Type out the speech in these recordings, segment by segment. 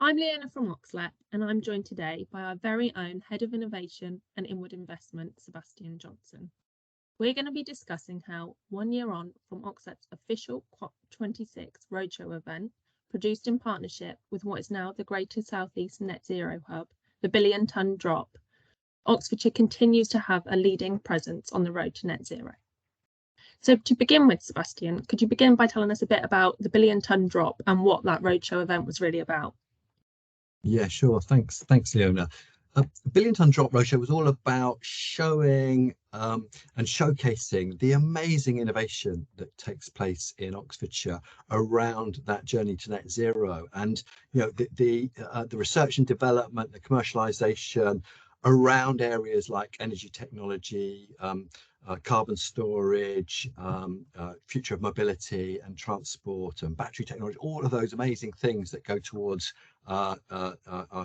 I'm Leona from Oxlep, and I'm joined today by our very own Head of Innovation and Inward Investment, Sebastian Johnson. We're going to be discussing how, 1 year on from Oxlep's official COP26 roadshow event, produced in partnership with what is now the Greater South East Net Zero Hub, the Billion Tonne Drop, Oxfordshire continues to have a leading presence on the road to net zero. So to begin with, Sebastian, could you begin by telling us a bit about the Billion Tonne Drop and what that roadshow event was really about? Yeah, sure. Thanks, Leona. Billion Tonne Drop Roadshow was all about showing and showcasing the amazing innovation that takes place in Oxfordshire around that journey to net zero, and the research and development, the commercialization around areas like energy technology, carbon storage, future of mobility and transport and battery technology, all of those amazing things that go towards our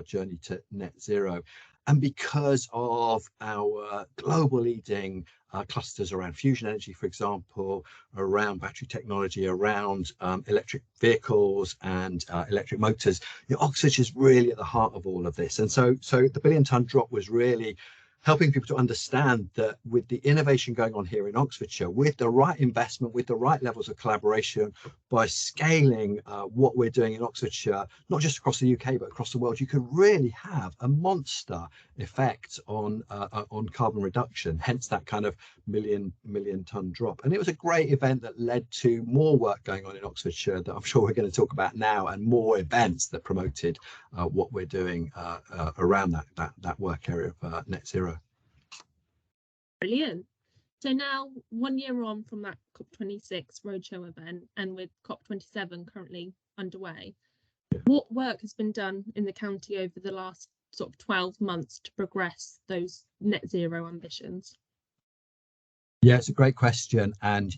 journey to net zero. And because of our global leading clusters around fusion energy, for example, around battery technology, around electric vehicles and electric motors, Oxfordshire is really at the heart of all of this. And so the Billion Tonne Drop was really helping people to understand that with the innovation going on here in Oxfordshire, with the right investment, with the right levels of collaboration, by scaling what we're doing in Oxfordshire, not just across the UK, but across the world, you could really have a monster effect on carbon reduction, hence that kind of million tonne drop. And it was a great event that led to more work going on in Oxfordshire that I'm sure we're going to talk about now, and more events that promoted what we're doing around that work area of net zero. Brilliant. So now, 1 year on from that COP26 roadshow event, and with COP27 currently underway, what work has been done in the county over the last sort of 12 months to progress those net zero ambitions? Yeah, it's a great question. And,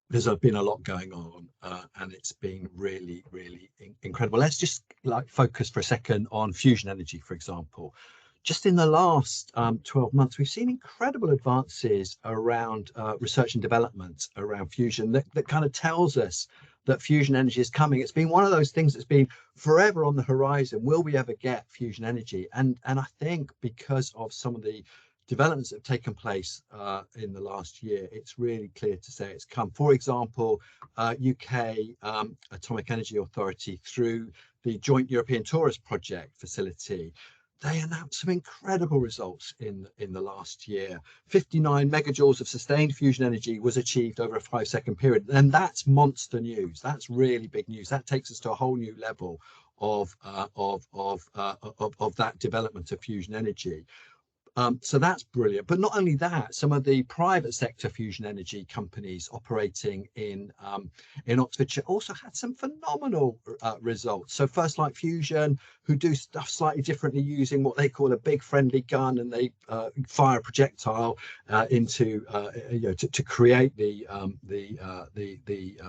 there's been a lot going on and it's been really, really incredible. Let's just focus for a second on fusion energy, for example. Just in the last 12 months, we've seen incredible advances around research and development around fusion that kind of tells us that fusion energy is coming. It's been one of those things that's been forever on the horizon. Will we ever get fusion energy? And I think because of some of the developments that have taken place in the last year, it's really clear to say it's come. For example, UK Atomic Energy Authority, through the Joint European Tourist Project facility, they announced some incredible results in the last year. 59 megajoules of sustained fusion energy was achieved over a 5-second period. And that's monster news. That's really big news. That takes us to a whole new level of that development of fusion energy. So that's brilliant. But not only that, some of the private sector fusion energy companies operating in Oxfordshire also had some phenomenal results. So First Light Fusion, who do stuff slightly differently using what they call a big friendly gun, and they fire a projectile into to create the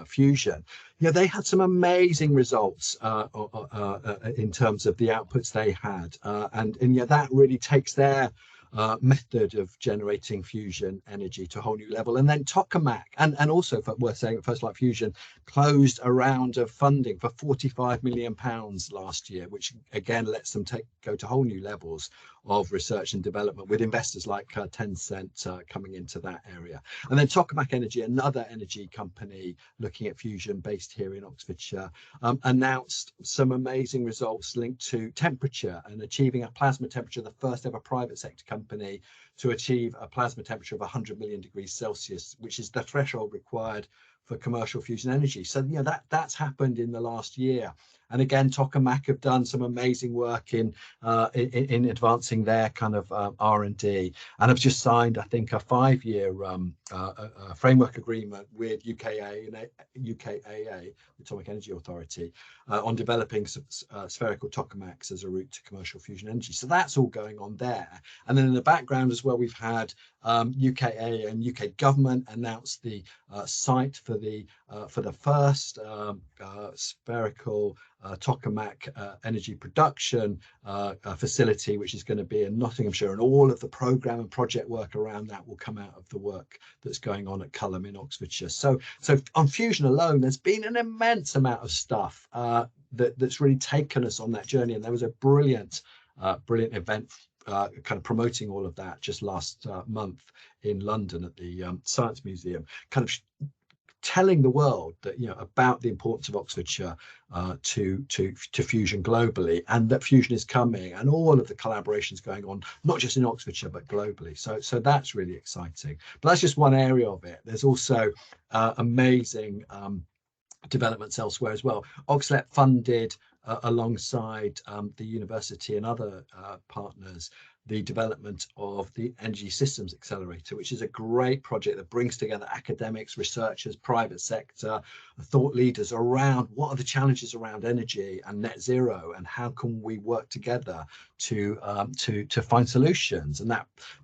fusion. They had some amazing results in terms of the outputs they had, and that really takes their method of generating fusion energy to a whole new level. And then Tokamak, and also worth saying, First Light Fusion closed a round of funding for £45 million last year, which again lets them go to whole new levels of research and development, with investors like Tencent coming into that area. And then Tokamak Energy, another energy company looking at fusion based here in Oxfordshire, announced some amazing results linked to temperature and achieving a plasma temperature, the first ever private sector company to achieve a plasma temperature of 100 million degrees Celsius, which is the threshold required for commercial fusion energy. So that's happened in the last year. And again, Tokamak have done some amazing work in advancing their kind of R&D, and have just signed, I think, a 5-year framework agreement with UKAEA, Atomic Energy Authority, on developing spherical tokamaks as a route to commercial fusion energy. So that's all going on there. And then in the background as well, we've had UKAEA and UK government announce the site for the first spherical tokamak energy production facility, which is going to be in Nottinghamshire, and all of the programme and project work around that will come out of the work that's going on at Culham in Oxfordshire. So on fusion alone, there's been an immense amount of stuff. that's really taken us on that journey. And there was a brilliant event kind of promoting all of that just last month in London at the Science Museum, kind of telling the world that, you know, about the importance of Oxfordshire to fusion globally, and that fusion is coming, and all of the collaborations going on, not just in Oxfordshire but globally. So that's really exciting. But that's just one area of it. There's also amazing developments elsewhere as well. Oxlep funded alongside the university and other partners the development of the Energy Systems Accelerator, which is a great project that brings together academics, researchers, private sector, thought leaders around what are the challenges around energy and net zero, and how can we work together to find solutions. And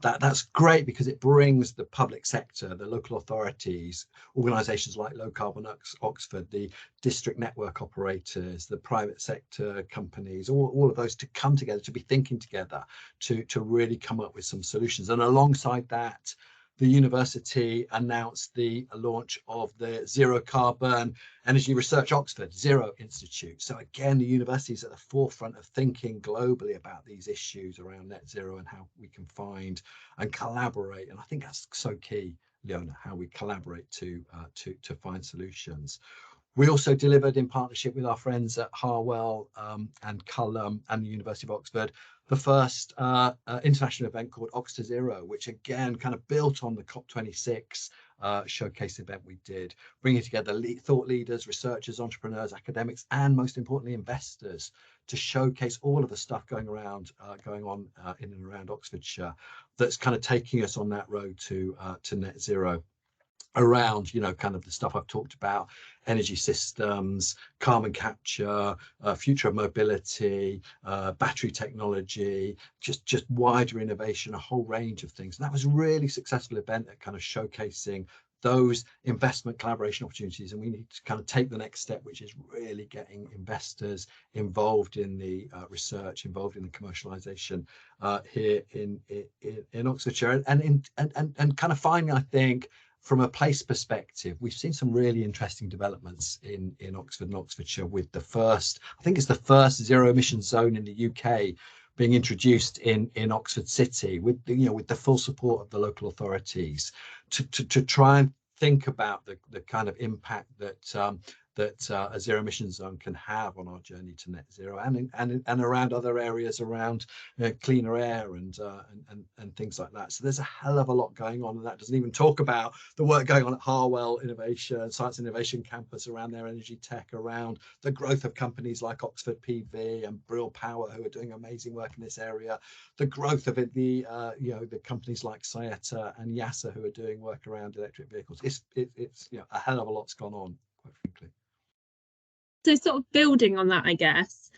that's great because it brings the public sector, the local authorities, organisations like Low Carbon Oxford, the district network operators, the private sector companies, all of those to come together, to be thinking together, to really come up with some solutions. And alongside that, the university announced the launch of the Zero Carbon Energy Research Oxford Zero Institute. So again, the university is at the forefront of thinking globally about these issues around net zero and how we can find and collaborate. And I think that's so key, Leona, how we collaborate to find solutions. We also delivered, in partnership with our friends at Harwell and Culham and the University of Oxford, the first international event called Oxford Zero, which again kind of built on the COP26 showcase event we did, bringing together thought leaders, researchers, entrepreneurs, academics, and most importantly, investors, to showcase all of the stuff going on in and around Oxfordshire that's kind of taking us on that road to net zero, around, you know, kind of the stuff I've talked about: energy systems, carbon capture, future of mobility, battery technology, just wider innovation, a whole range of things. And that was a really successful event at kind of showcasing those investment collaboration opportunities. And we need to kind of take the next step, which is really getting investors involved in the research, involved in the commercialization here in Oxfordshire, and kind of finally, I think, from a place perspective, we've seen some really interesting developments in Oxford and Oxfordshire, with the first, I think it's the first zero emission zone in the UK being introduced in Oxford City, with the full support of the local authorities to try and think about the kind of impact that a zero emission zone can have on our journey to net zero, and around other areas around cleaner air and things like that. So there's a hell of a lot going on, and that doesn't even talk about the work going on at Harwell Innovation, Science Innovation Campus, around their energy tech, around the growth of companies like Oxford PV and Brill Power, who are doing amazing work in this area, the growth of it, the companies like Sayeta and Yasa, who are doing work around electric vehicles. It's a hell of a lot's gone on, quite frankly. So sort of building on that, I guess,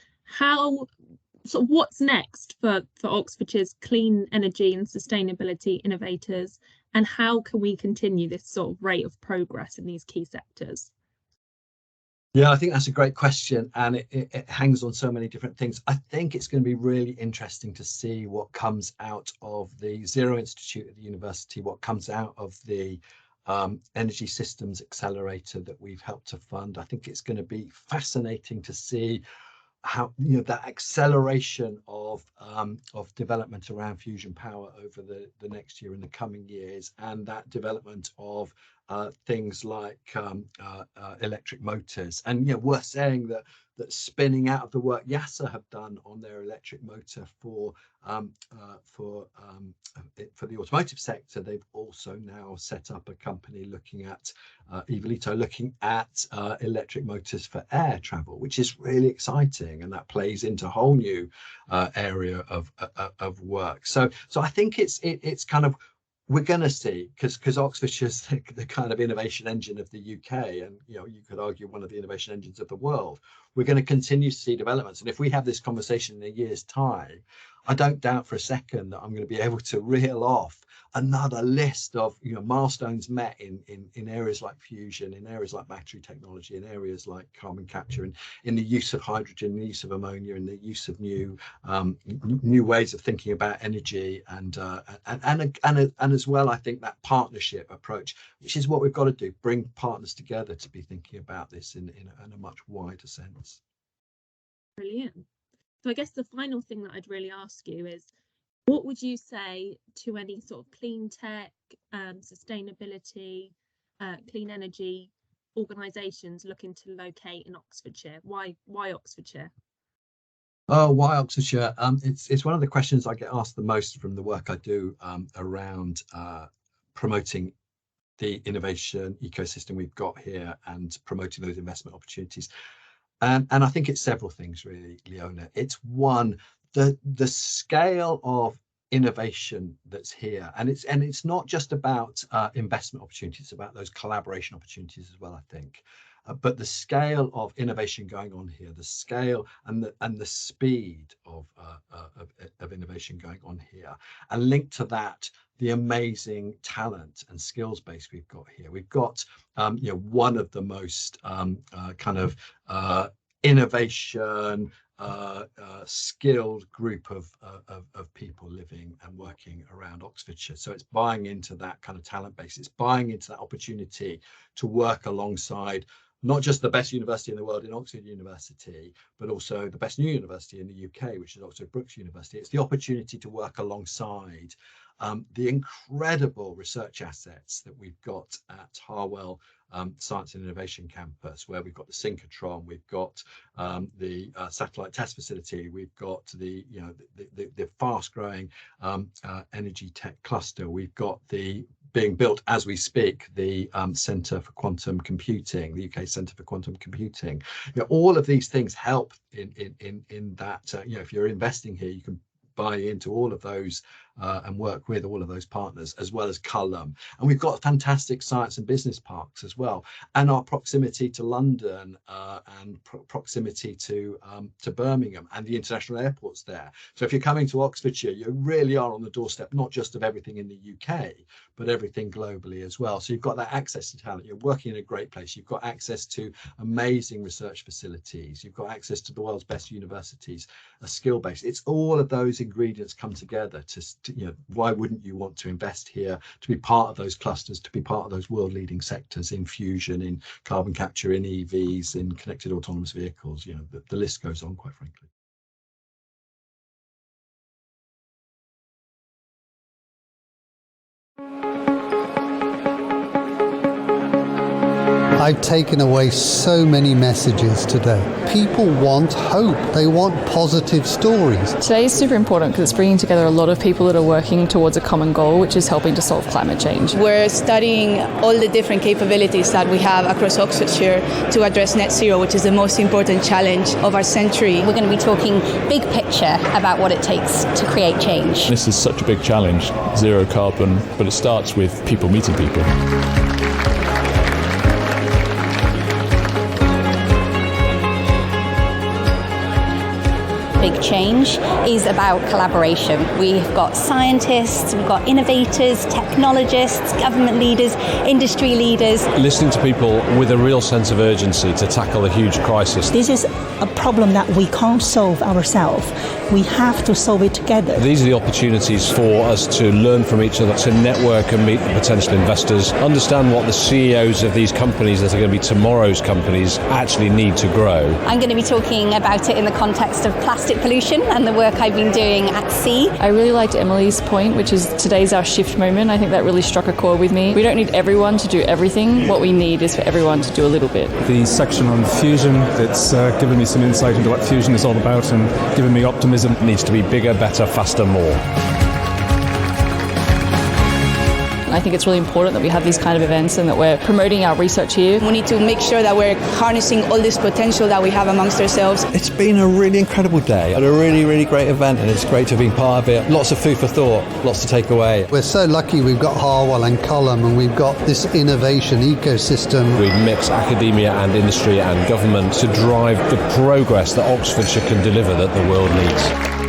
what's next for Oxfordshire's clean energy and sustainability innovators, and how can we continue this sort of rate of progress in these key sectors? Yeah, I think that's a great question, and it hangs on so many different things. I think it's going to be really interesting to see what comes out of the Zero Institute at the university, what comes out of the Energy Systems Accelerator that we've helped to fund. I think it's going to be fascinating to see how, that acceleration of development around fusion power over the next year and the coming years, and that development of things like electric motors. And worth saying that spinning out of the work Yasa have done on their electric motor for the automotive sector, they've also now set up a company looking at Evolito, looking at electric motors for air travel, which is really exciting, and that plays into a whole new area of work. So I think it's kind of, we're going to see, because Oxfordshire's the kind of innovation engine of the UK, and you could argue one of the innovation engines of the world. We're going to continue to see developments, and if we have this conversation in a year's time, I don't doubt for a second that I'm going to be able to reel off another list of milestones met in areas like fusion, in areas like battery technology, in areas like carbon capture, and in the use of hydrogen, the use of ammonia, and the use of new ways of thinking about energy, and as well, I think that partnership approach, which is what we've got to do, bring partners together to be thinking about this in a much wider sense. Brilliant. So I guess the final thing that I'd really ask you is, what would you say to any sort of clean tech, sustainability, clean energy organisations looking to locate in Oxfordshire? Why Oxfordshire? Oh, why Oxfordshire? It's one of the questions I get asked the most from the work I do around promoting the innovation ecosystem we've got here and promoting those investment opportunities. And I think it's several things really, Leona. It's one, the scale of innovation that's here, and it's not just about investment opportunities, it's about those collaboration opportunities as well, I think. But the scale of innovation going on here, the scale and the speed of innovation going on here, and linked to that, the amazing talent and skills base we've got here. We've got one of the most innovation skilled group of people living and working around Oxfordshire. So it's buying into that kind of talent base. It's buying into that opportunity to work alongside not just the best university in the world in Oxford University, but also the best new university in the UK, which is Oxford Brookes University. It's the opportunity to work alongside the incredible research assets that we've got at Harwell Science and Innovation Campus, where we've got the synchrotron, we've got the satellite test facility, we've got the fast-growing energy tech cluster, we've got the being built as we speak, the Centre for Quantum Computing, the UK Centre for Quantum Computing. All of these things help in that. If you're investing here, you can buy into all of those and work with all of those partners, as well as Culham. And we've got fantastic science and business parks as well, and our proximity to London and proximity to Birmingham and the international airports there. So if you're coming to Oxfordshire, you really are on the doorstep, not just of everything in the UK, but everything globally as well. So you've got that access to talent. You're working in a great place. You've got access to amazing research facilities. You've got access to the world's best universities, a skill base. It's all of those ingredients come together to why wouldn't you want to invest here, to be part of those clusters, to be part of those world leading sectors in fusion, in carbon capture, in EVs, in connected autonomous vehicles. The list goes on, quite frankly. I've taken away so many messages today. People want hope. They want positive stories. Today is super important because it's bringing together a lot of people that are working towards a common goal, which is helping to solve climate change. We're studying all the different capabilities that we have across Oxfordshire to address net zero, which is the most important challenge of our century. We're going to be talking big picture about what it takes to create change. This is such a big challenge, zero carbon, but it starts with people meeting people. Big change is about collaboration. We've got scientists, we've got innovators, technologists, government leaders, industry leaders. Listening to people with a real sense of urgency to tackle a huge crisis. This is a problem that we can't solve ourselves. We have to solve it together. These are the opportunities for us to learn from each other, to network and meet the potential investors, understand what the CEOs of these companies that are going to be tomorrow's companies actually need to grow. I'm going to be talking about it in the context of plastic pollution and the work I've been doing at sea. I really liked Emily's point, which is today's our shift moment. I think that really struck a chord with me. We don't need everyone to do everything. What we need is for everyone to do a little bit. The section on fusion, that's given me some insight into what fusion is all about and given me optimism. It needs to be bigger, better, faster, more. I think it's really important that we have these kind of events and that we're promoting our research here. We need to make sure that we're harnessing all this potential that we have amongst ourselves. It's been a really incredible day and a really, really great event, and it's great to have been part of it. Lots of food for thought, lots to take away. We're so lucky we've got Harwell and Culham, and we've got this innovation ecosystem. We mix academia and industry and government to drive the progress that Oxfordshire can deliver that the world needs.